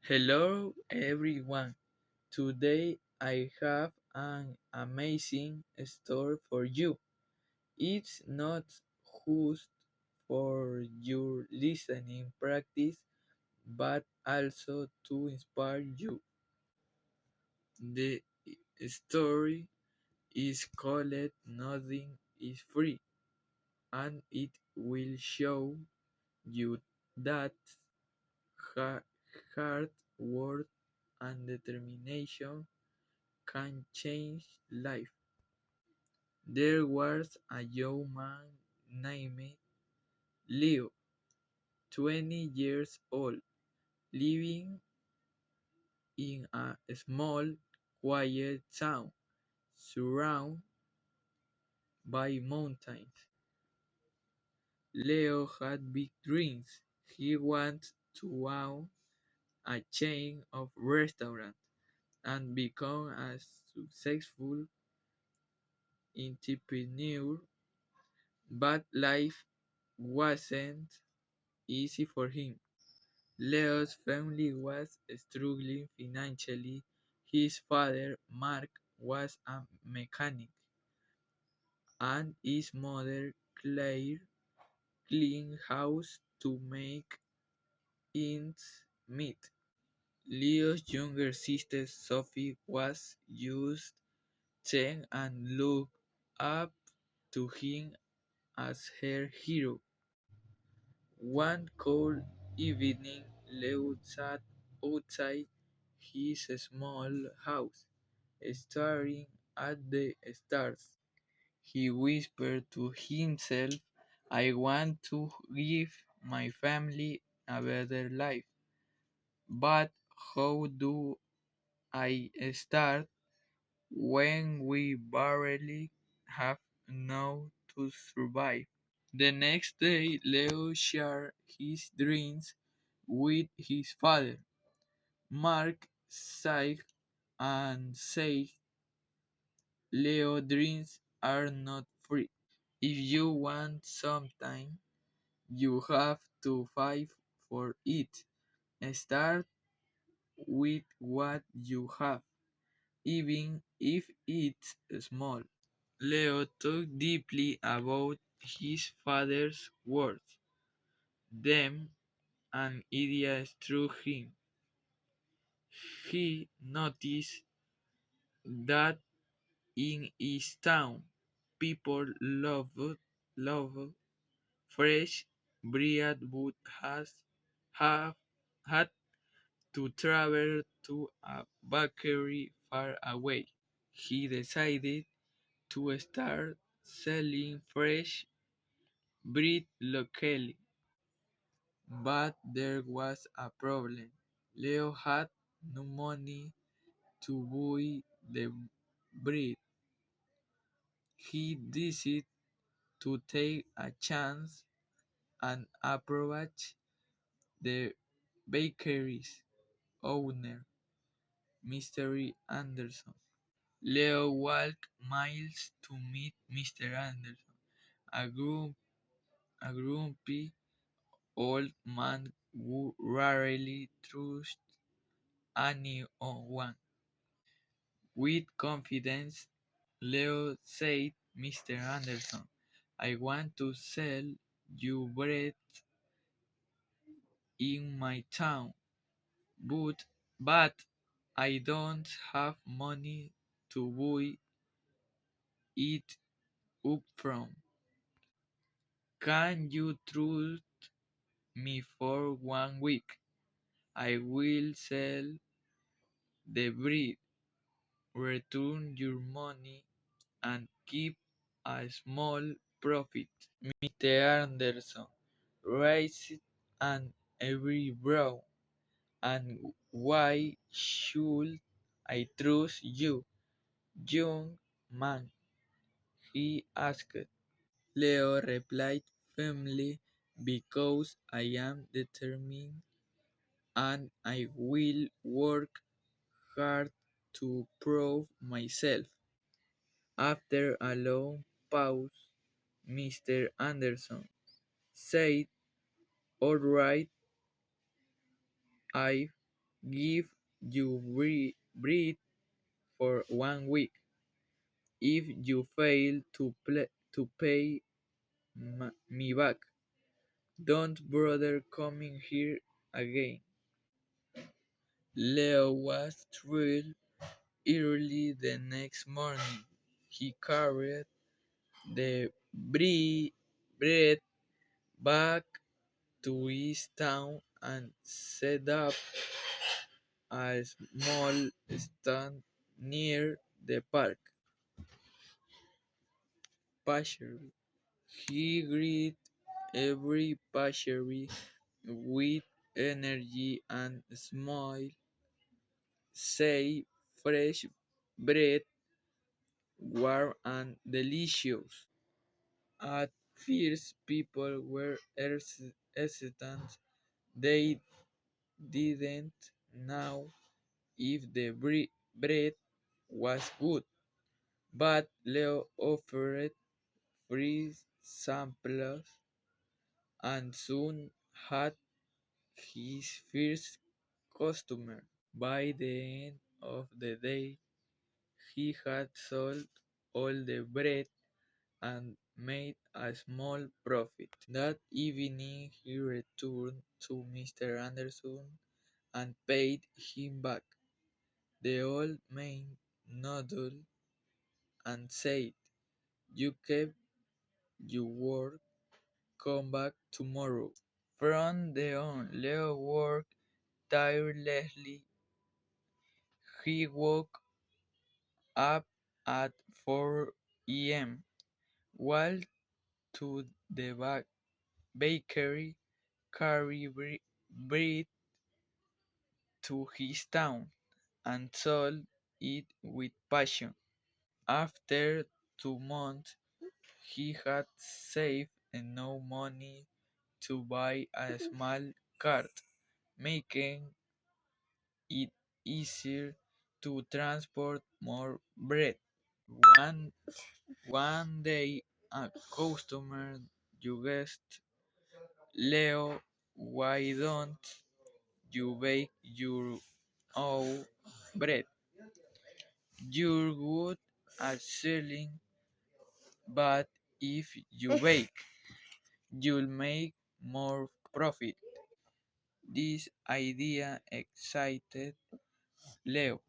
Hello everyone. Today I have an amazing story for you. It's not just for your listening practice but also to inspire you. The story is called Nothing is Free and it will show you that ha- hard work and determination can change life. There was a young man named Leo, 20 years old, living in a small, quiet town surrounded by mountains. Leo had big dreams. He wanted to own a chain of restaurants and become a successful entrepreneur, but life wasn't easy for him. Leo's family was struggling financially. His father, Mark, was a mechanic, and his mother, Claire, cleaned house to make ends meet. Leo's younger sister, Sophie, was just 10 and looked up to him as her hero. One cold evening, Leo sat outside his small house, staring at the stars. He whispered to himself, I want to give my family a better life, but how do I start when we barely have enough to survive? The next day, Leo shared his dreams with his father. Mark sighed and said, Leo, dreams are not free. If you want something, you have to fight for it. Start with what you have, even if it's small. Leo thought deeply about his father's words. Then an idea struck him. He noticed that in his town people loved fresh bread would have had to travel to a bakery far away. He decided to start selling fresh bread locally. But there was a problem. Leo had no money to buy the bread. He decided to take a chance and approach the bakery's owner, Mr. Anderson. Leo walked miles to meet Mr. Anderson, a, grum- a grumpy old man who rarely trusted anyone. With confidence, Leo said, Mr. Anderson, I want to sell you bread in my town, but I don't have money to buy it up from. Can you trust me for 1 week? I will sell the bread, return your money, and keep a small profit. Mr. Anderson raised an eyebrow. And why should I trust you, young man? He asked. Leo replied firmly, because I am determined and I will work hard to prove myself. After a long pause, Mr. Anderson said, All right, I give you bread for 1 week. If you fail to pay me back, don't bother coming here again. Leo was thrilled. Early the next morning, he carried the bread back to his town and set up a small stand near the park pasture. He greeted every passerby with energy and smile, say fresh bread, warm and delicious. At first people were hesitant. They didn't know if the bread was good, but Leo offered free samples and soon had his first customer. By the end of the day, he had sold all the bread and made a small profit. That evening, he returned to Mr. Anderson and paid him back. The old man nodded and said, "You kept your word, come back tomorrow." From then on, Leo worked tirelessly. He woke up at 4 a.m., walked to the bakery, carried bread to his town, and sold it with passion. After 2 months, he had saved enough money to buy a small cart, making it easier to transport more bread. One one day, a customer asked Leo, "Why don't you bake your own bread? You're good at selling, but if you bake, you'll make more profit." This idea excited Leo,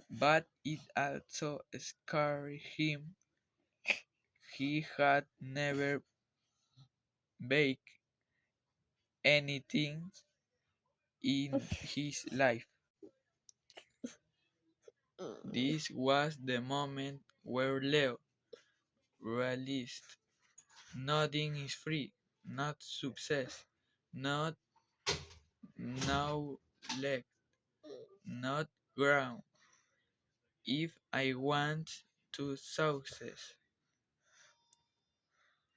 but it also scared him. He had never baked anything in his life. This was the moment where Leo realized nothing is free, not success, not knowledge, not ground. If I want to success,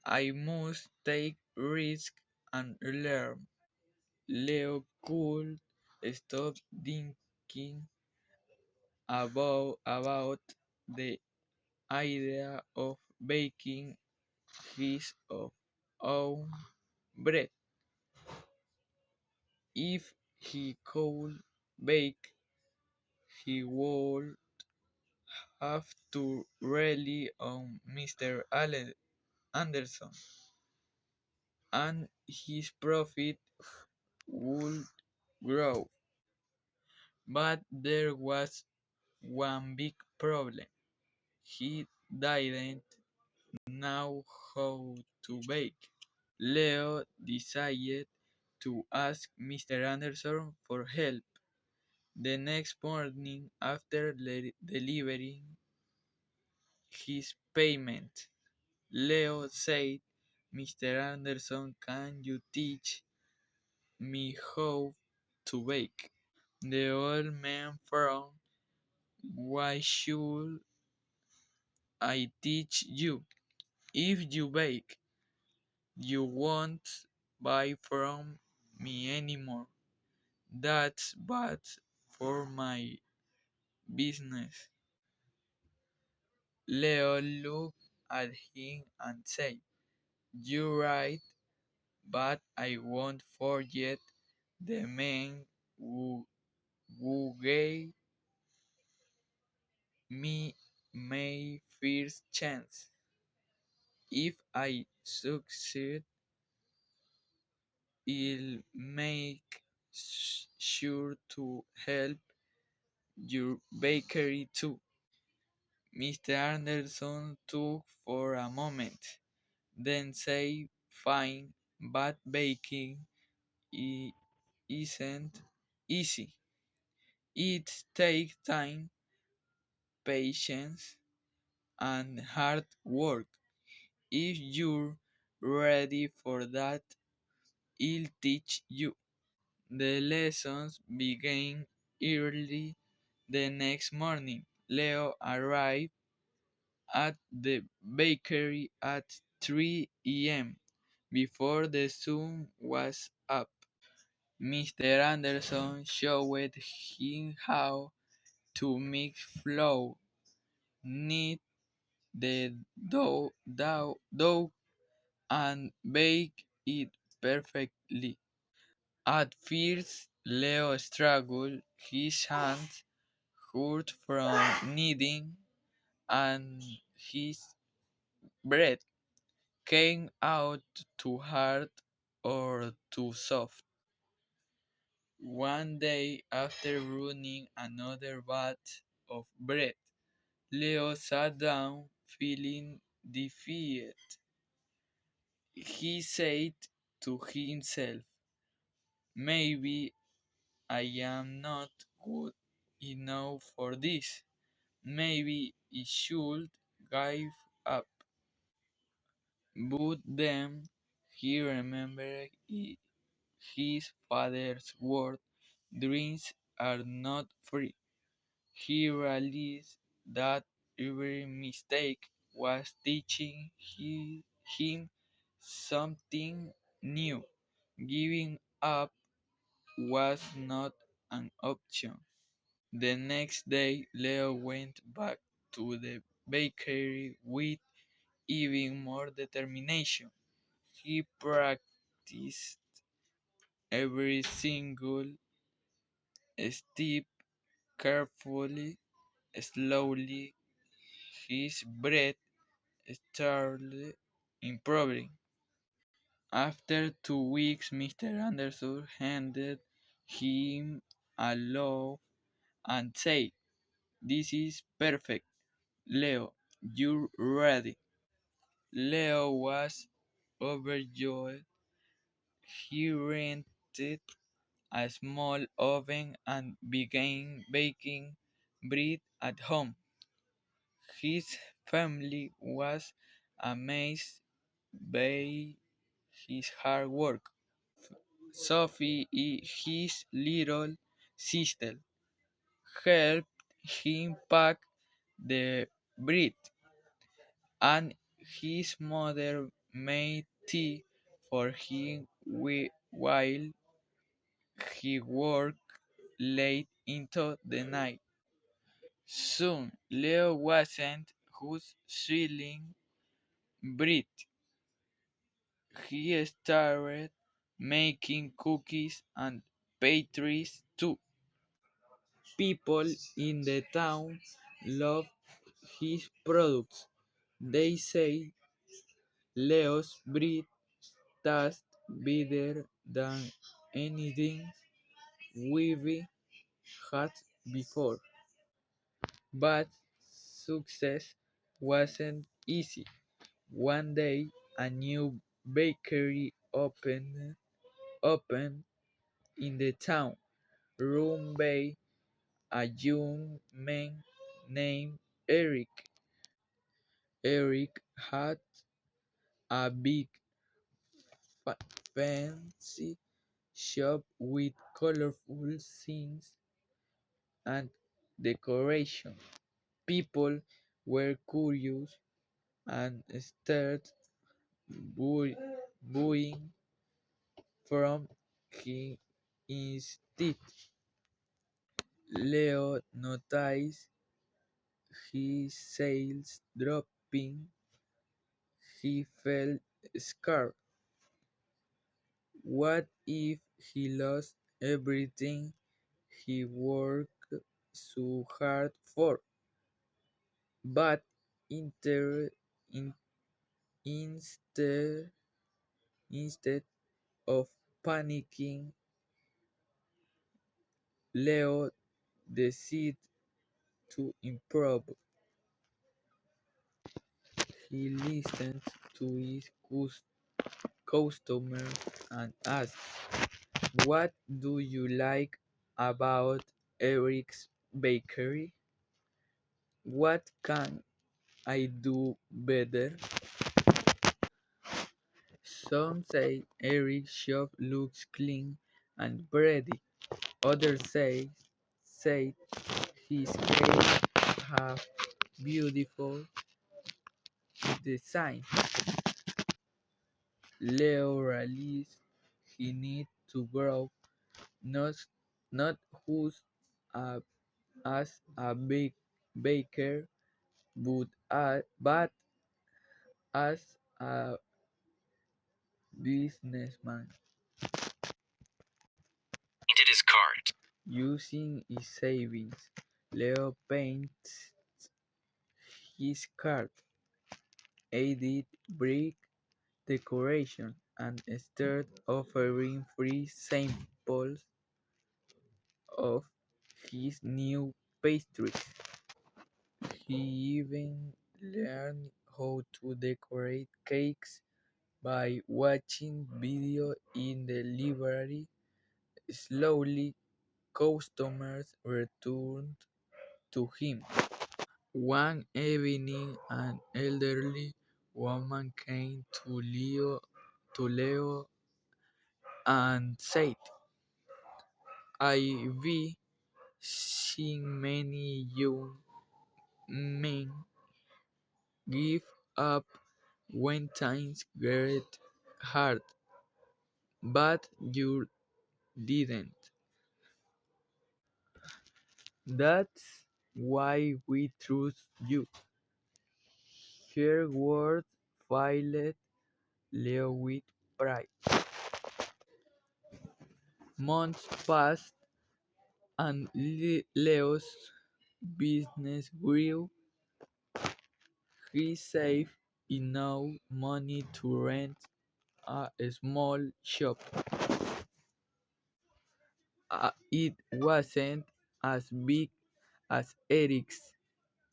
I must take risk and learn. Leo could stop thinking about the idea of baking his own bread. If he could bake, he would have to rely on Mr. Anderson, and his profit would grow. But there was one big problem. He didn't know how to bake. Leo decided to ask Mr. Anderson for help. The next morning, after delivering his payment, Leo said, "Mr. Anderson, can you teach me how to bake?" The old man frowned. "Why should I teach you? If you bake, you won't buy from me anymore. That's bad for my business." Leo looked at him and said, "You're right, but I won't forget the man who gave me my first chance. If I succeed, I'll make sure to help your bakery too. Mr. Anderson took for a moment, then said, "Fine, but baking i- isn't easy. It takes time, patience, and hard work. If you're ready for that, I'll teach you." The lessons began early the next morning. Leo arrived at the bakery at 3 a.m. before the sun was up. Mr. Anderson showed him how to mix flour, knead the dough and bake it perfectly. At first, Leo struggled. His hands hurt from kneading, and his bread came out too hard or too soft. One day, after running another batch of bread, Leo sat down feeling defeated. He said to himself, "Maybe I am not good enough for this. Maybe I should give up." But then he remembered his father's word, "Dreams are not free." He realized that every mistake was teaching him something new. Giving up was not an option. The next day, Leo went back to the bakery with even more determination. He practiced every single step carefully, slowly. His breath started improving. After 2 weeks, Mr. Anderson handed him a loaf and said, "This is perfect, Leo. You're ready." Leo was overjoyed. He rented a small oven and began baking bread at home. His family was amazed by his hard work. Sophie, his little sister, helped him pack the bread, and his mother made tea for him while he worked late into the night. Soon, Leo wasn't just selling bread, he started making cookies and pastries too. People in the town loved his products. They say Leo's bread tastes better than anything we've had before. But success wasn't easy. One day, a new bakery opened in the town, run by a young man named Eric. Eric had a big, fancy shop with colorful signs and decoration. People were curious and started buying from him instead. Leo noticed his sales dropping. He felt scared. What if he lost everything he worked so hard for. But inter, in, instead, instead of panicking, Leo decided to improve. He listened to his customers and asked, "What do you like about Eric's bakery? What can I do better?" Some say Eric's shop looks clean and pretty. Others say his cakes have beautiful design. Leo realized he need to grow not not who's a, as a big baker but as a businessman. Painted his cart. Using his savings, Leo paints his cart, added brick decoration, and started offering free samples of his new pastries. He even learned how to decorate cakes by watching videos in the library. Slowly, customers returned to him. One evening, an elderly woman came to Leo and said, "I've seen many young men give up when times get hard, but you didn't. That's why we trust you." Her words filled Leo with pride. Months passed and Leo's business grew. He saved enough money to rent a small shop. It wasn't as big as Eric's,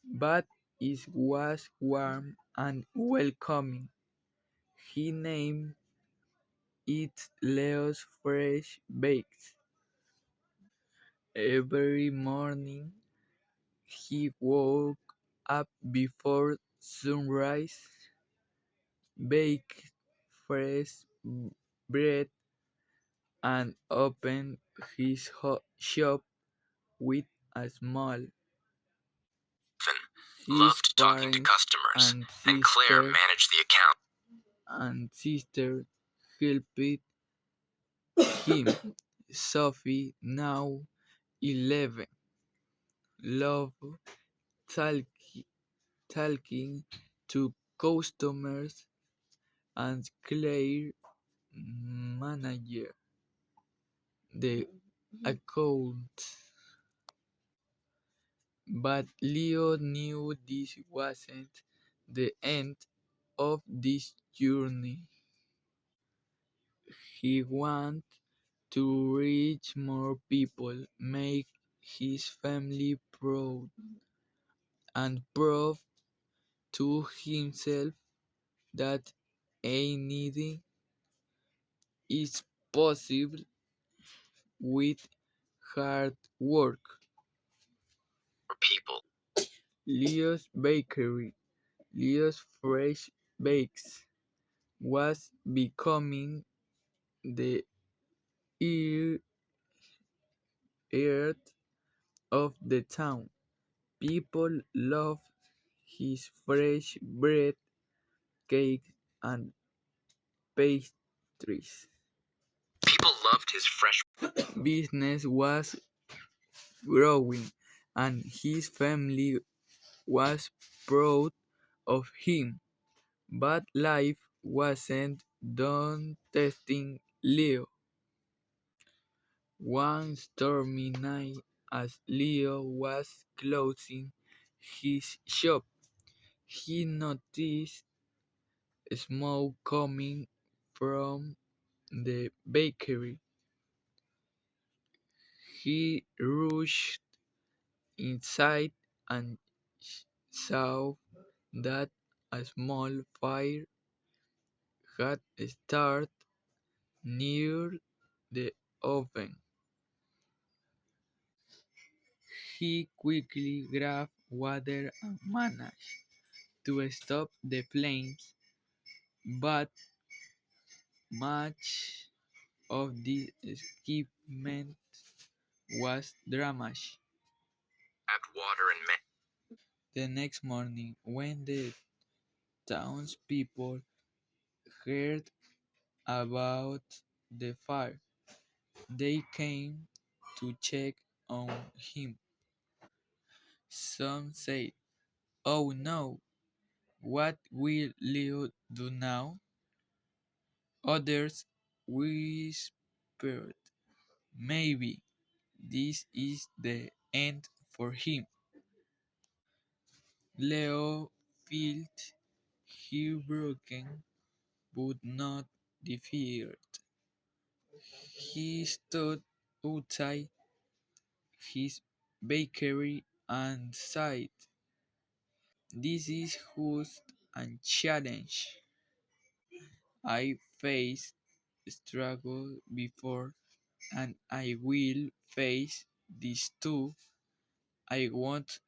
but it was warm and welcoming. He named it Leo's Fresh Bakes. Every morning he woke up before sunrise, baked fresh bread, and opened his shop with a smile. His loved talking to customers, and Claire managed the account. And sister helped him. Sophie, now 11, loved talking to customers, and Claire managed the account. But Leo knew this wasn't the end of this journey. He wanted to reach more people, make his family proud, and prove to himself that anything is possible with hard work. People. Leo's Bakery, Leo's Fresh Bakes, was becoming the ear earth of the town. People loved his fresh bread, cake, and pastries. People loved his fresh business was growing, and his family was proud of him. But life wasn't done testing Leo. One stormy night, as Leo was closing his shop, he noticed smoke coming from the bakery. He rushed inside and saw that a small fire had started near the oven. He quickly grabbed water and managed to stop the flames, but much of the equipment was damaged. The next morning, when the townspeople heard about the fire, they came to check on him. Some said, "Oh no, what will Leo do now?" Others whispered, "Maybe this is the end for him." Leo felt heartbroken but not defeated. He stood outside his bakery and sighed, "This is just a challenge. I faced struggle before and I will face this too. I won't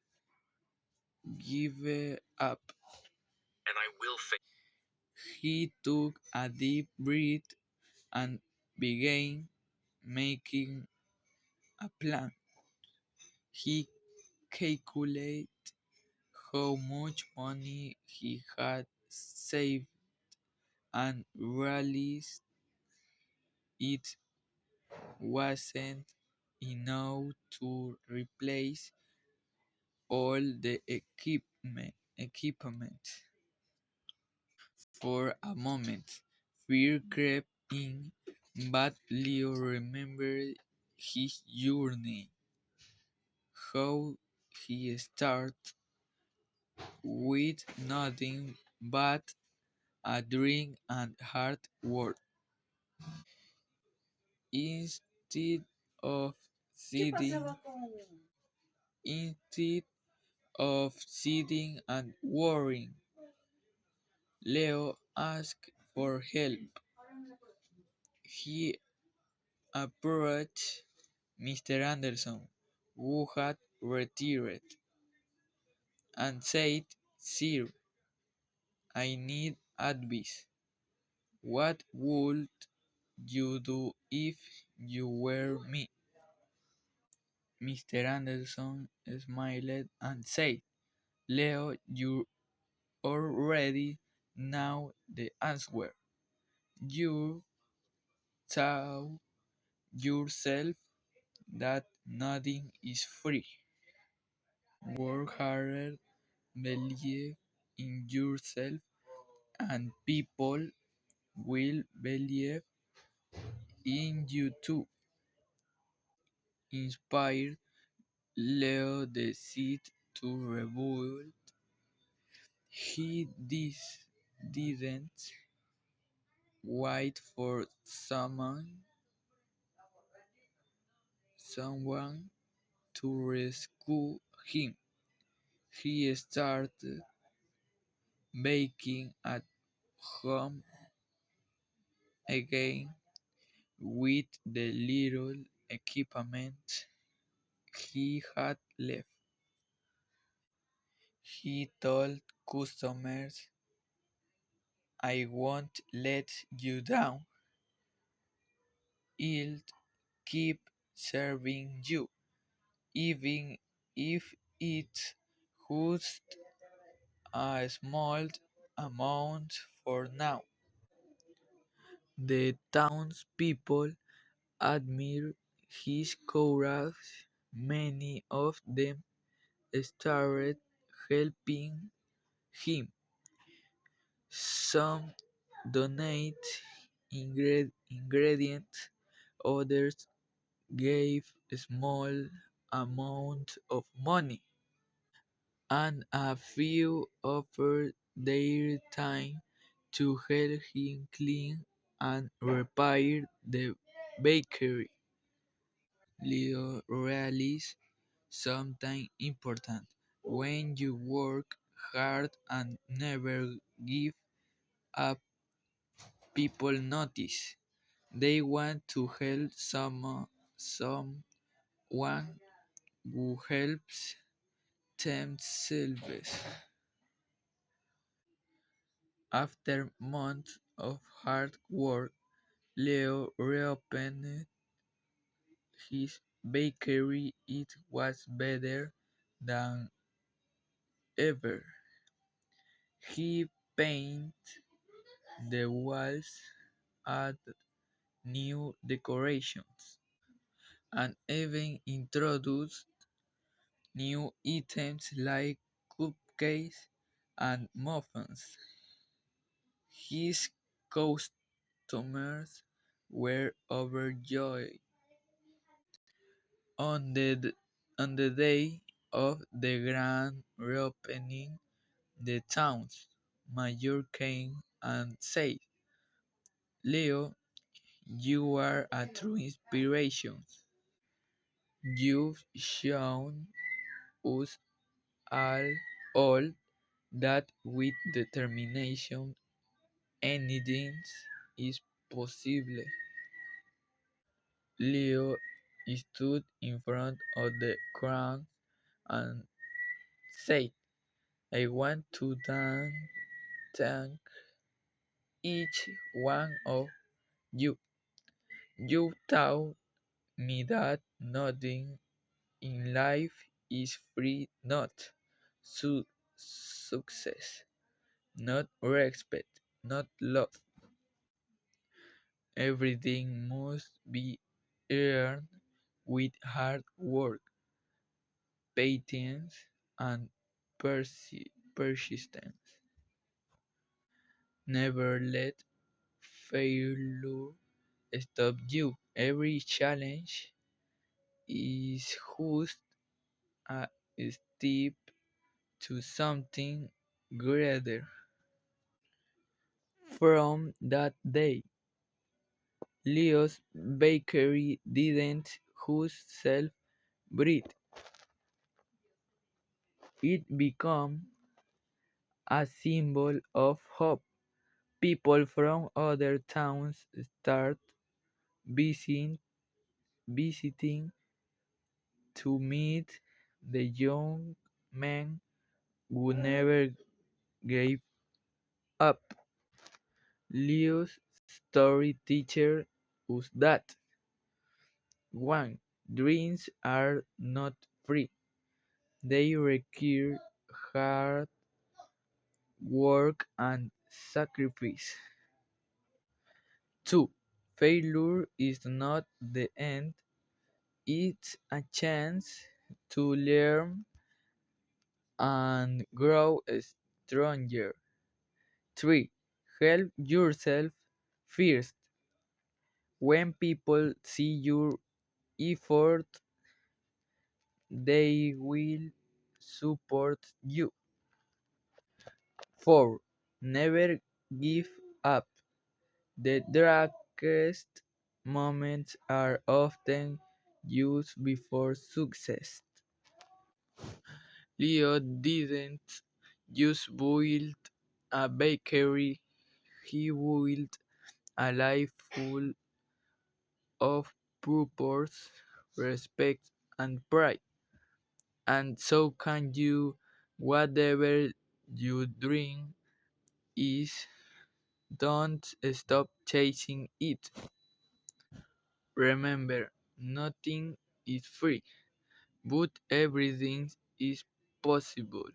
give up." He took a deep breath and began making a plan. He calculated how much money he had saved and realized it wasn't enough to replace all the equipment. For a moment, fear crept in, but Leo remembered his journey, how he started with nothing but a dream and hard work. Instead of sitting, instead of sitting and worrying, Leo asked for help. He approached Mr. Anderson, who had retired, and said, "Sir, I need advice. What would you do if you were me?" Mr. Anderson smiled and said, "Leo, you already know the answer. You taught yourself that nothing is free. Work harder, believe in yourself, and people will believe in you too." Inspired, Leo decided to rebuild. He didn't wait for someone to rescue him. He started baking at home again with the little equipment he had left. He told customers, "I won't let you down. I'll keep serving you, even if it's just a small amount for now." The townspeople admired his courage. Many of them started helping him. Some donated ingredients, others gave a small amount of money, and a few offered their time to help him clean and repair the bakery. Leo realized something important. When you work hard and never give up, people notice. They want to help someone who helps themselves. After months of hard work, Leo reopened his bakery. It was better than ever. He painted the walls, added new decorations, and even introduced new items like cupcakes and muffins. His customers were overjoyed. On on the day of the grand reopening, the town's mayor came and said, Leo, you are a true inspiration. You've shown us all that with determination anything is possible. Leo stood in front of the crowd and said, I want to thank each one of you. You taught me that nothing in life is free, not success, not respect, not love. Everything must be earned with hard work, patience, and persistence. Never let failure stop you. Every challenge is just a step to something greater. From that day, Leo's bakery didn't just sell bread, it became a symbol of hope. People from other towns start visiting, visiting to meet the young man who never gave up. Leo's story teaches us that 1. Dreams are not free. They require hard work and sacrifice. 2. Failure is not the end, it's a chance to learn and grow stronger. 3. Help yourself first. When people see your effort, they will support you. 4. Never give up. The darkest moments are often used before success. Leo didn't just build a bakery, he built a life full of purpose, respect, and pride. And so can you, whatever your dream is, don't stop chasing it. Remember, nothing is free, but everything is possible.